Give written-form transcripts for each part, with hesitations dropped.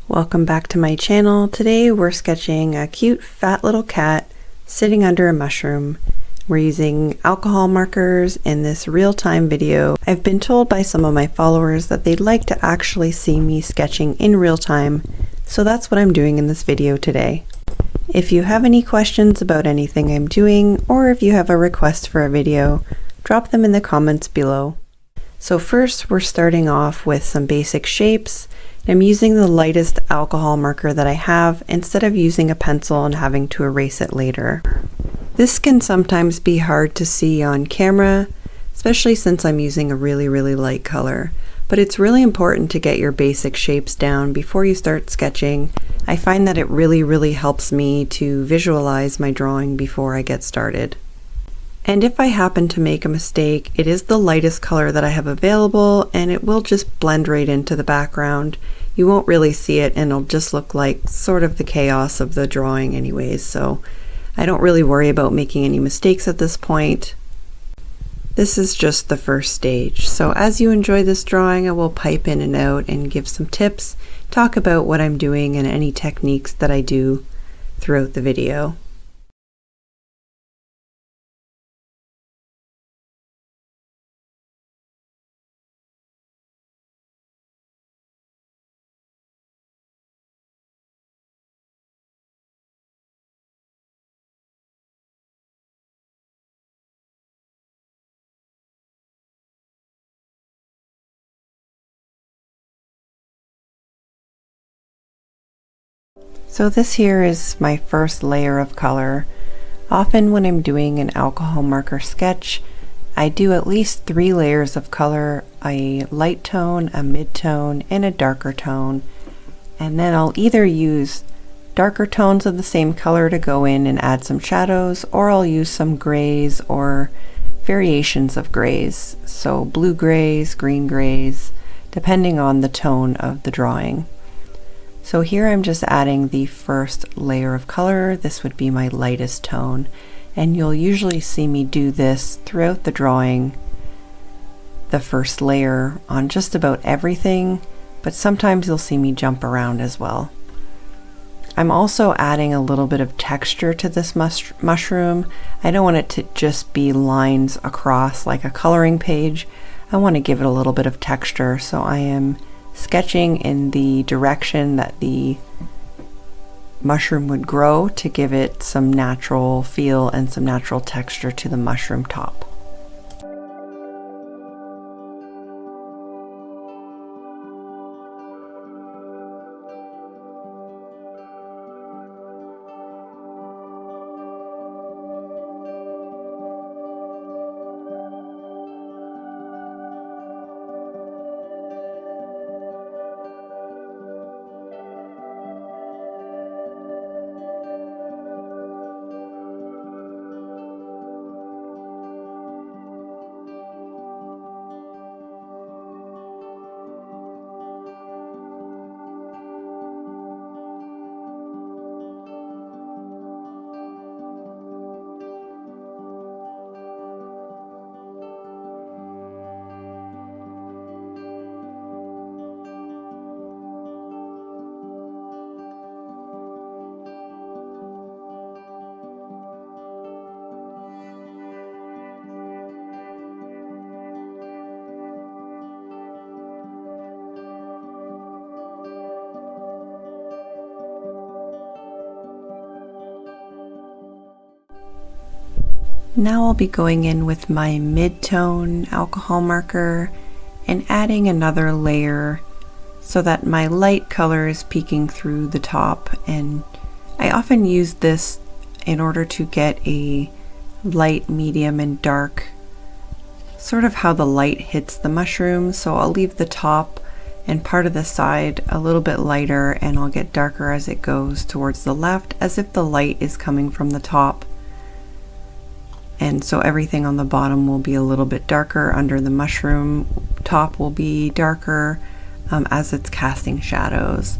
Welcome back to my channel. Today we're sketching a cute fat little cat sitting under a mushroom. We're using alcohol markers in this real-time video. I've been told by some of my followers that they'd like to actually see me sketching in real time, so that's what I'm doing in this video today. If you have any questions about anything I'm doing, or if you have a request for a video, drop them in the comments below. So first we're starting off with some basic shapes. I'm using the lightest alcohol marker that I have instead of using a pencil and having to erase it later. This can sometimes be hard to see on camera, especially since I'm using a really light color, but it's really important to get your basic shapes down before you start sketching. I find that it really helps me to visualize my drawing before I get started. And if I happen to make a mistake, it is the lightest color that I have available and it will just blend right into the background. You won't really see it and it'll just look like sort of the chaos of the drawing anyways, so I don't really worry about making any mistakes at this point. This is just the first stage, so as you enjoy this drawing I will pipe in and out and give some tips, talk about what I'm doing and any techniques that I do throughout the video. So this here is my first layer of color. Often when I'm doing an alcohol marker sketch, I do at least 3 layers of color, a light tone, a mid-tone, and a darker tone. And then I'll either use darker tones of the same color to go in and add some shadows, or I'll use some grays or variations of grays. So blue grays, green grays, depending on the tone of the drawing. So here I'm just adding the first layer of color. This would be my lightest tone, and you'll usually see me do this throughout the drawing, the first layer on just about everything, but sometimes you'll see me jump around as well. I'm also adding a little bit of texture to this mushroom. I don't want it to just be lines across like a coloring page. I want to give it a little bit of texture, so I am sketching in the direction that the mushroom would grow to give it some natural feel and some natural texture to the mushroom top. Now I'll be going in with my mid-tone alcohol marker and adding another layer so that my light color is peeking through the top, and I often use this in order to get a light, medium, and dark, sort of how the light hits the mushroom. So I'll leave the top and part of the side a little bit lighter, and I'll get darker as it goes towards the left, as if the light is coming from the top. And so everything on the bottom will be a little bit darker under the mushroom. Top will be darker as it's casting shadows.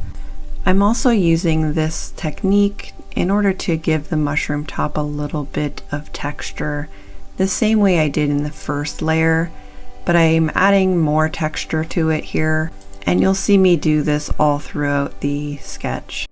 I'm also using this technique in order to give the mushroom top a little bit of texture, the same way I did in the first layer, but I'm adding more texture to it here. And you'll see me do this all throughout the sketch.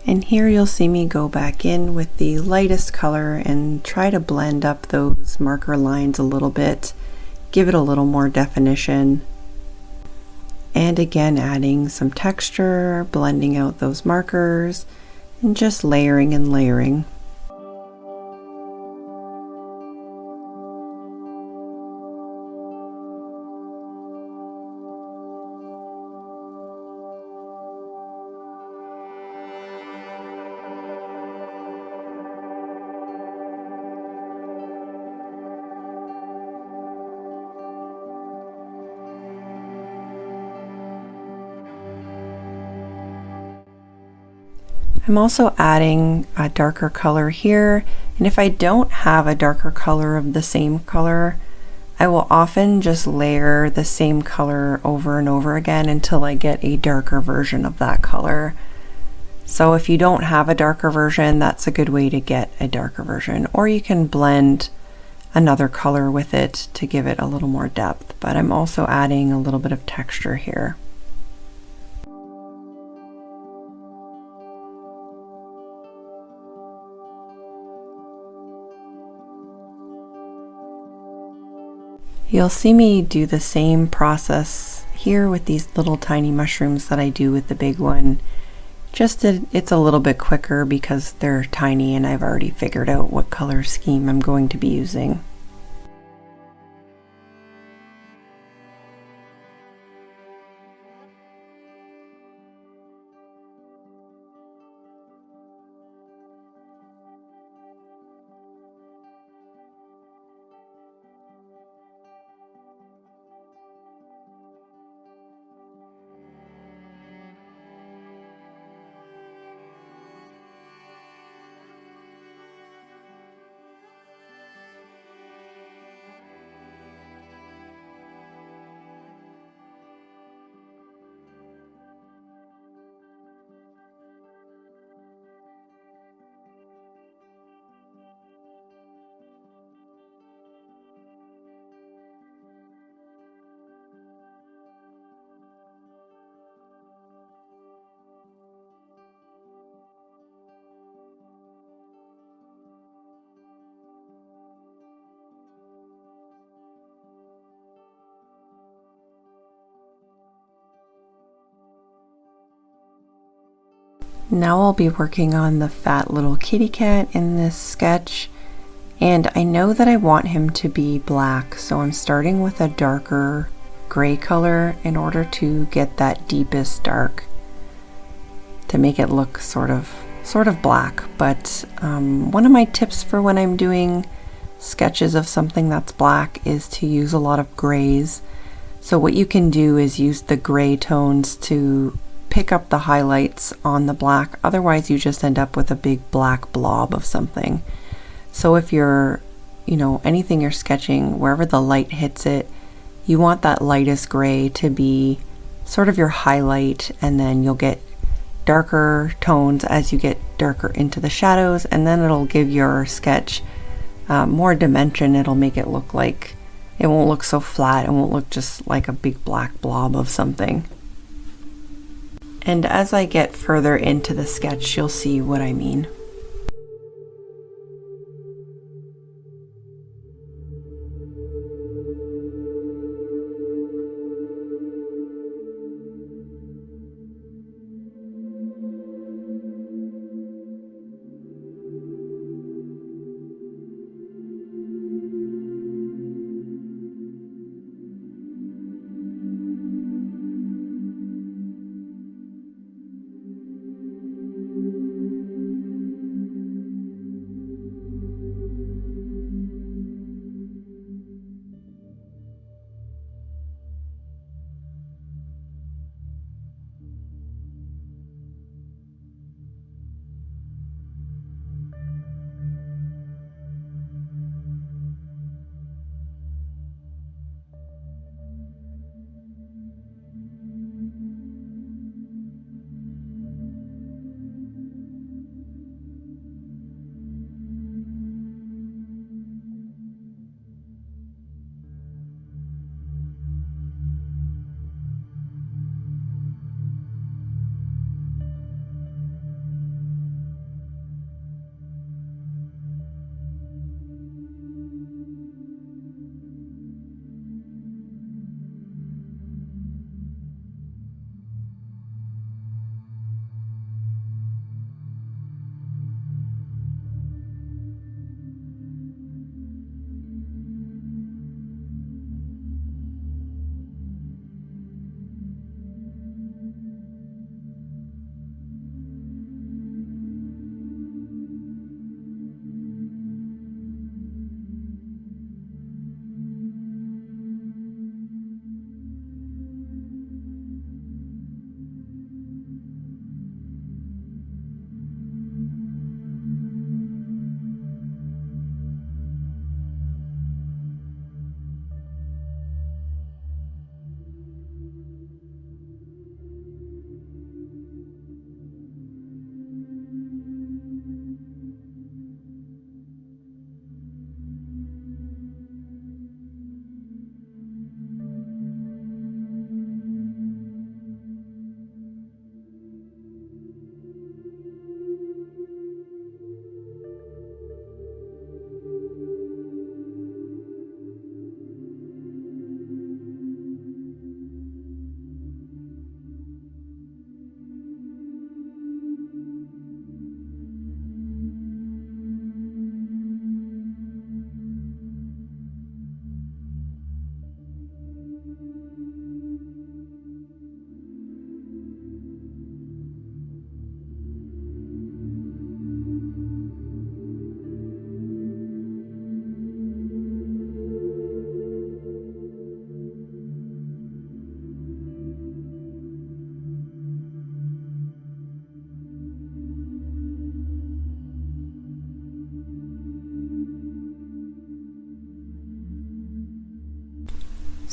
And here you'll see me go back in with the lightest color and try to blend up those marker lines a little bit, give it a little more definition. And again, adding some texture, blending out those markers, and just layering and layering. I'm also adding a darker color here, and if I don't have a darker color of the same color, I will often just layer the same color over and over again until I get a darker version of that color. So if you don't have a darker version, that's a good way to get a darker version, or you can blend another color with it to give it a little more depth, but I'm also adding a little bit of texture here. You'll see me do the same process here with these little tiny mushrooms that I do with the big one. Just it's a little bit quicker because they're tiny and I've already figured out what color scheme I'm going to be using. Now I'll be working on the fat little kitty cat in this sketch, and I know that I want him to be black, so I'm starting with a darker gray color in order to get that deepest dark to make it look sort of black. But one of my tips for when I'm doing sketches of something that's black is to use a lot of grays. So what you can do is use the gray tones to pick up the highlights on the black, otherwise you just end up with a big black blob of something. So if you're, anything you're sketching, wherever the light hits it, you want that lightest gray to be sort of your highlight, and then you'll get darker tones as you get darker into the shadows, and then it'll give your sketch more dimension. It'll make it look like, it won't look so flat, it won't look just like a big black blob of something. And as I get further into the sketch, you'll see what I mean.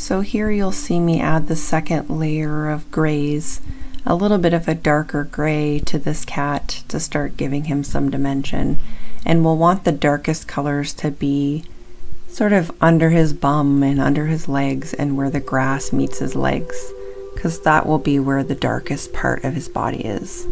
So here you'll see me add the second layer of grays, a little bit of a darker gray to this cat to start giving him some dimension. And we'll want the darkest colors to be sort of under his bum and under his legs and where the grass meets his legs, because that will be where the darkest part of his body is.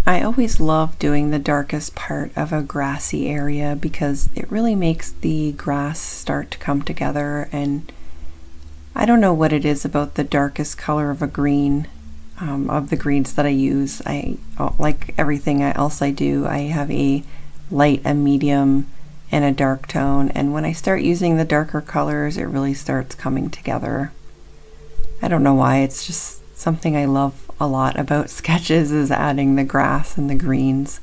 I always love doing the darkest part of a grassy area because it really makes the grass start to come together, and I don't know what it is about the darkest color of a green, of the greens that I use. Like everything else I do, I have a light, a medium, and a dark tone, and when I start using the darker colors, it really starts coming together. I don't know why, it's just something I love a lot about sketches, is adding the grass and the greens.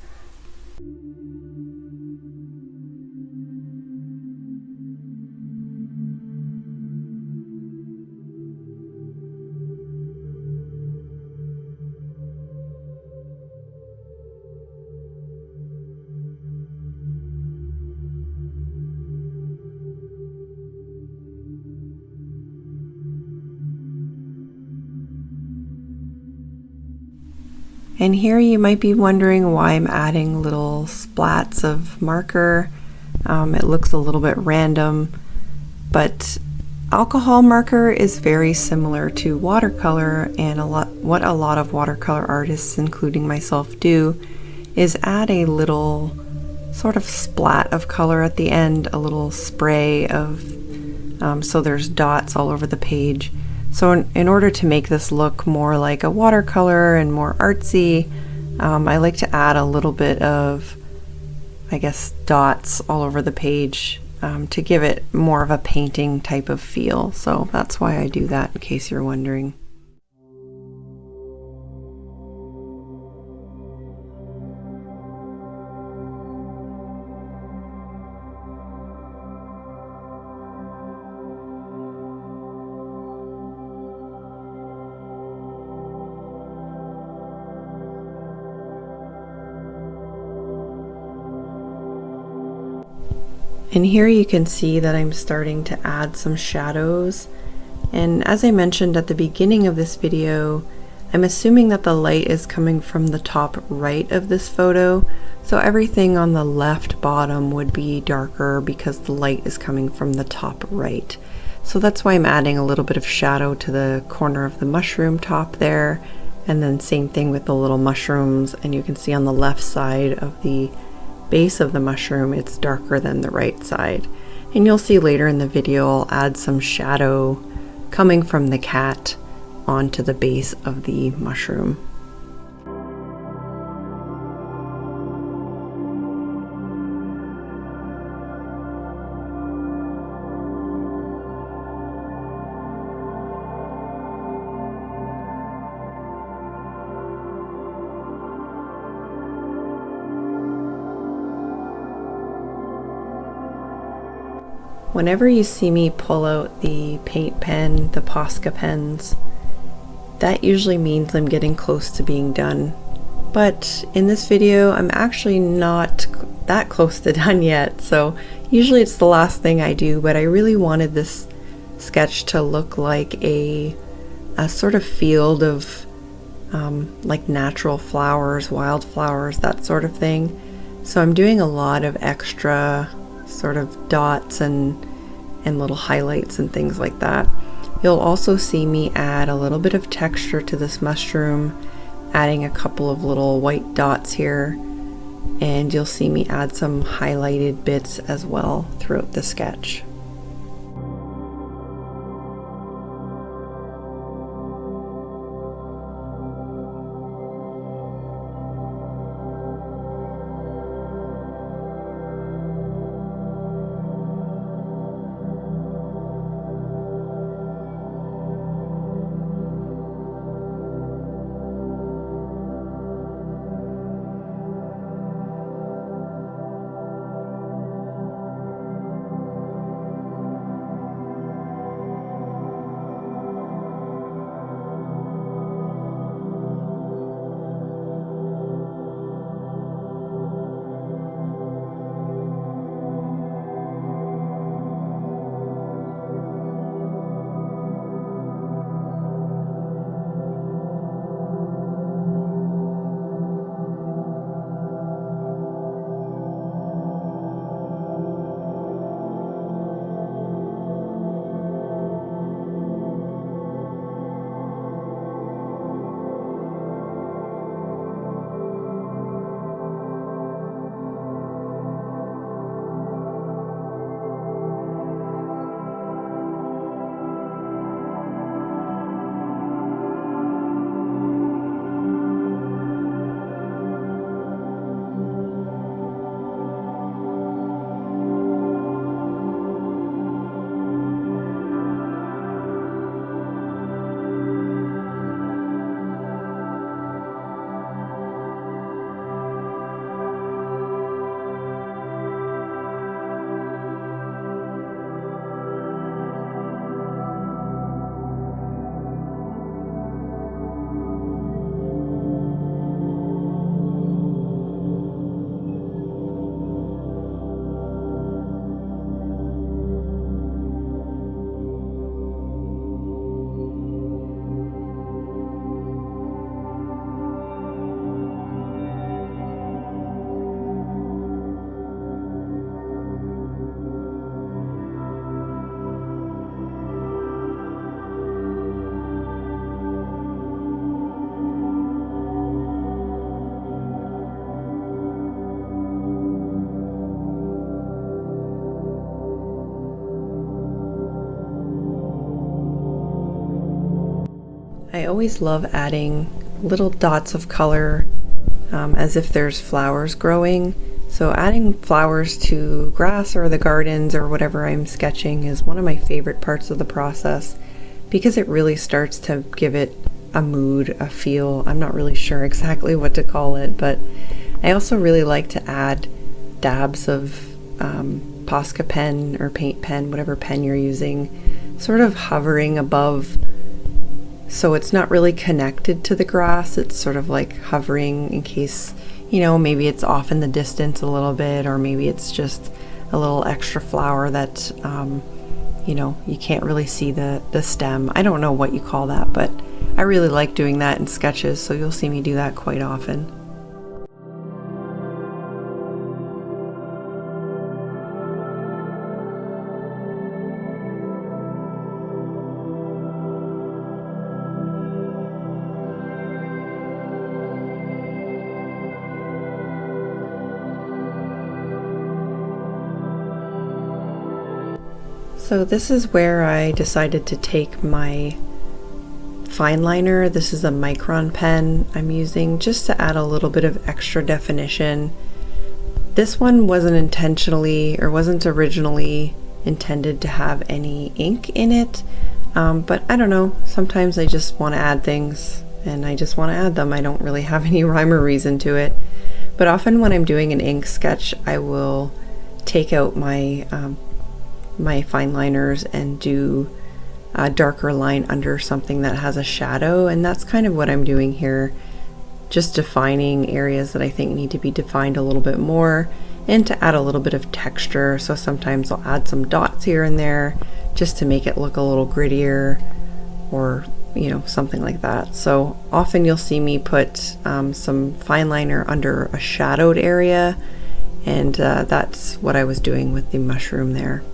And here you might be wondering why I'm adding little splats of marker. It looks a little bit random, but alcohol marker is very similar to watercolor, and what a lot of watercolor artists, including myself, do is add a little sort of splat of color at the end, a little spray of, so there's dots all over the page. So in order to make this look more like a watercolor and more artsy, I like to add a little bit of, I guess, dots all over the page to give it more of a painting type of feel. So that's why I do that, in case you're wondering. And here you can see that I'm starting to add some shadows. And as I mentioned at the beginning of this video, I'm assuming that the light is coming from the top right of this photo. So everything on the left bottom would be darker because the light is coming from the top right. So that's why I'm adding a little bit of shadow to the corner of the mushroom top there. And then same thing with the little mushrooms. And you can see on the left side of the base of the mushroom, it's darker than the right side. And you'll see later in the video I'll add some shadow coming from the cat onto the base of the mushroom. Whenever you see me pull out the paint pen, the Posca pens, that usually means I'm getting close to being done. But in this video, I'm actually not that close to done yet, so usually it's the last thing I do, but I really wanted this sketch to look like a sort of field of like natural flowers, wildflowers, that sort of thing. So I'm doing a lot of extra sort of dots and little highlights and things like that. You'll also see me add a little bit of texture to this mushroom, adding a couple of little white dots here, and you'll see me add some highlighted bits as well throughout the sketch. I always love adding little dots of color as if there's flowers growing. So adding flowers to grass or the gardens or whatever I'm sketching is one of my favorite parts of the process because it really starts to give it a mood, a feel. I'm not really sure exactly what to call it, but I also really like to add dabs of posca pen or paint pen, whatever pen you're using, sort of hovering above, so it's not really connected to the grass. It's sort of like hovering in case, you know, maybe it's off in the distance a little bit, or maybe it's just a little extra flower that you know, you can't really see the stem. I don't know what you call that, but I really like doing that in sketches, so you'll see me do that quite often. So this is where I decided to take my FINELINER. This is a micron pen I'm using just to add a little bit of extra definition. This one wasn't originally intended to have any ink in it, but I don't know, sometimes I just want to add things and I just want to add them. I don't really have any rhyme or reason to it, but often when I'm doing an ink sketch I will take out my my FINELINERs and do a darker line under something that has a shadow, and that's kind of what I'm doing here, just defining areas that I think need to be defined a little bit more and to add a little bit of texture. So sometimes I'll add some dots here and there just to make it look a little grittier, or you know, something like that. So often you'll see me put some FINELINER under a shadowed area, and that's what I was doing with the mushroom there.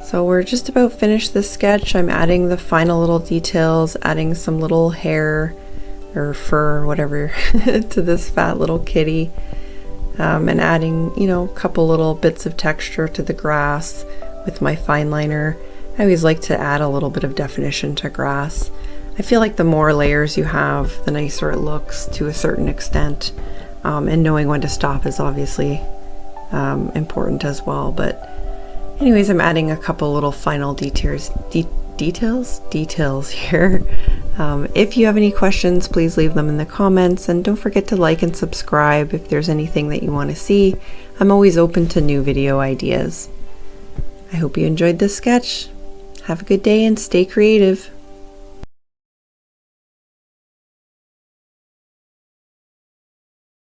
So we're just about finished this sketch. I'm adding the final little details, adding some little hair or fur, whatever, to this fat little kitty, and adding, you know, a couple little bits of texture to the grass with my FINELINER. I always like to add a little bit of definition to grass. I feel like the more layers you have, the nicer it looks to a certain extent, and knowing when to stop is obviously important as well. But anyways, I'm adding a couple little final details here. If you have any questions, please leave them in the comments, and don't forget to like and subscribe if there's anything that you want to see. I'm always open to new video ideas. I hope you enjoyed this sketch. Have a good day and stay creative.